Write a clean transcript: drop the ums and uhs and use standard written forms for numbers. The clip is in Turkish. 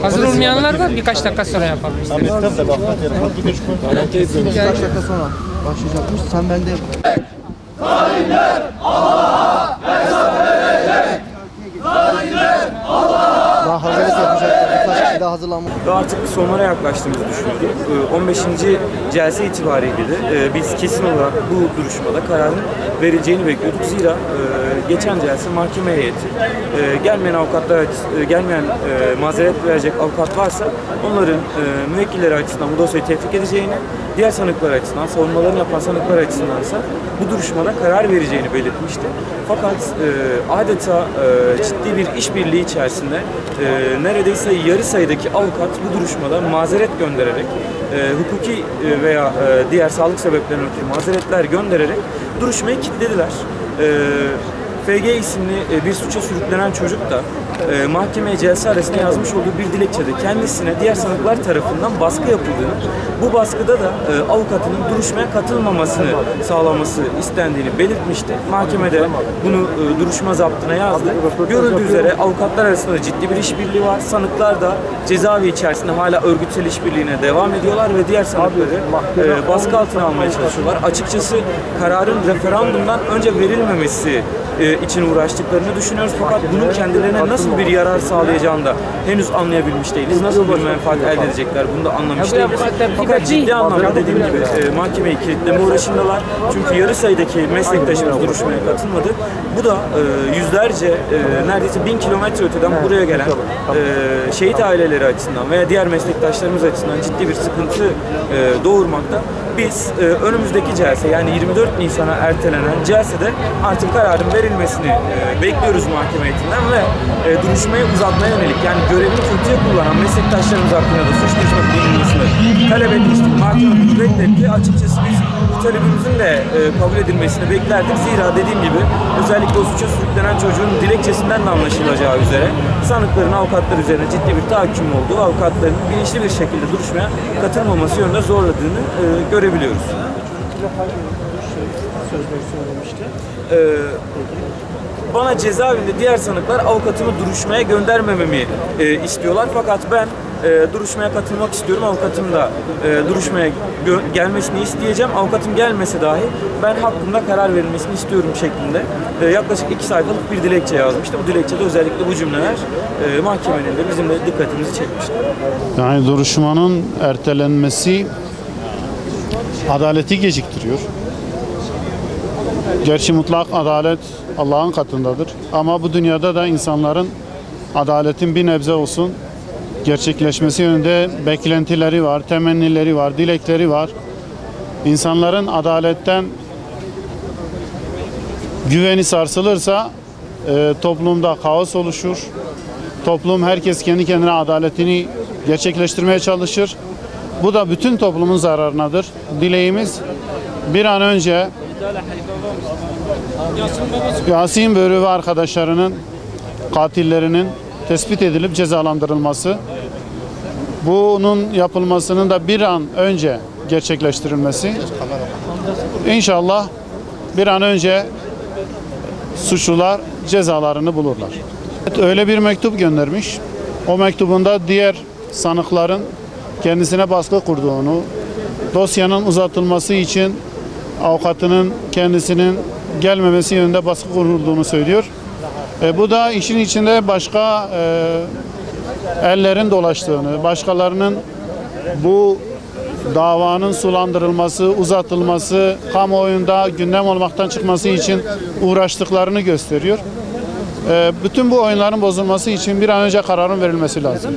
Hazır olmayanlar var. Birkaç dakika sonra yapalım. Birkaç dakika sonra başlayacakmış. Sen bende daha hazırlık yapacaklar. Birkaç kişi daha hazırlanmış. Ve artık sonlara yaklaştığımızı düşünüyoruz. 15. celse itibariyle de biz kesin olarak bu duruşmada kararın verileceğini bekliyorduk. Zira geçen celse mahkeme heyeti gelmeyen mazeret verecek avukat varsa onların müvekkilleri açısından bu dosyayı tevfik edeceğini, diğer sanıklar açısından, savunmalarını yapan sanıklar açısındansa bu duruşmada karar vereceğini belirtmişti. Fakat adeta ciddi bir işbirliği içerisinde neredeyse yarı sayıdaki avukat bu duruşmada mazeret göndererek, hukuki veya diğer sağlık sebeplerinden ötürü mazeretler göndererek duruşmayı kilitlediler. FG isimli bir suça sürüklenen çocuk da mahkemeye celse arasında yazmış olduğu bir dilekçede kendisine diğer sanıklar tarafından baskı yapıldığını, bu baskıda da avukatının duruşmaya katılmamasını sağlaması istendiğini belirtmişti. Mahkemede bunu duruşma zaptına yazdı. Görüldüğü üzere avukatlar arasında ciddi bir işbirliği var. Sanıklar da cezaevi içerisinde hala örgütsel işbirliğine devam ediyorlar ve diğer sanıkları baskı altına almaya çalışıyorlar. Açıkçası kararın referandumdan önce verilmemesi için uğraştıklarını düşünüyoruz. Fakat bunun kendilerine nasıl bir yarar sağlayacağını da henüz anlayabilmiş değiliz. Nasıl bir menfaat elde edecekler bunu da anlamış değiliz. Fakat ciddi anlamda dediğim gibi mahkemeyi kilitleme uğraşındalar. Çünkü yarı sayıdaki meslektaşımız duruşmaya katılmadı. Bu da yüzlerce, neredeyse 1000 kilometre öteden buraya gelen şehit aileleri açısından veya diğer meslektaşlarımız açısından ciddi bir sıkıntı doğurmakta. Biz önümüzdeki celse, yani 24 Nisan'a ertelenen celsede artık kararın verilmesini bekliyoruz mahkeme heyetinden ve duruşmayı uzatmaya yönelik, yani görevini kötüye kullanan meslektaşlarımız hakkında da suç duyurusunda bulunmasını talep etmiştik. Mahkeme bunu reddetti. Açıkçası biz bu talebimizin de kabul edilmesini beklerdik. Zira dediğim gibi özellikle o suça sürüklenen çocuğun dilekçesinden de anlaşılacağı üzere sanıkların avukatlar üzerine ciddi bir tahakküm olduğu, avukatların bilinçli bir şekilde duruşmaya katılmaması yönünde zorladığını görebiliyoruz. Bana cezaevinde diğer sanıklar avukatımı duruşmaya göndermememi istiyorlar. Fakat ben duruşmaya katılmak istiyorum. Avukatım da duruşmaya gelmesini isteyeceğim. Avukatım gelmese dahi ben hakkımda karar verilmesini istiyorum şeklinde yaklaşık 2 sayfalık bir dilekçe yazmıştı. Bu dilekçede özellikle bu cümleler mahkemenin de bizim de dikkatimizi çekmişti. Yani duruşmanın ertelenmesi adaleti geciktiriyor. Gerçi mutlak adalet Allah'ın katındadır. Ama bu dünyada da insanların adaletin bir nebze olsun gerçekleşmesi yönünde beklentileri var, temennileri var, dilekleri var. İnsanların adaletten güveni sarsılırsa toplumda kaos oluşur. Toplum, herkes kendi kendine adaletini gerçekleştirmeye çalışır. Bu da bütün toplumun zararınadır. Dileğimiz bir an önce Yasin Börü ve arkadaşlarının katillerinin tespit edilip cezalandırılması, bunun yapılmasının da bir an önce gerçekleştirilmesi. İnşallah bir an önce suçlular cezalarını bulurlar. Öyle bir mektup göndermiş. O mektubunda diğer sanıkların kendisine baskı kurduğunu, dosyanın uzatılması için avukatının kendisinin gelmemesi yönünde baskı kurulduğunu söylüyor. Bu da işin içinde başka ellerin dolaştığını, başkalarının bu davanın sulandırılması, uzatılması, kamuoyunda gündem olmaktan çıkması için uğraştıklarını gösteriyor. Bütün bu oyunların bozulması için bir an önce kararın verilmesi lazım.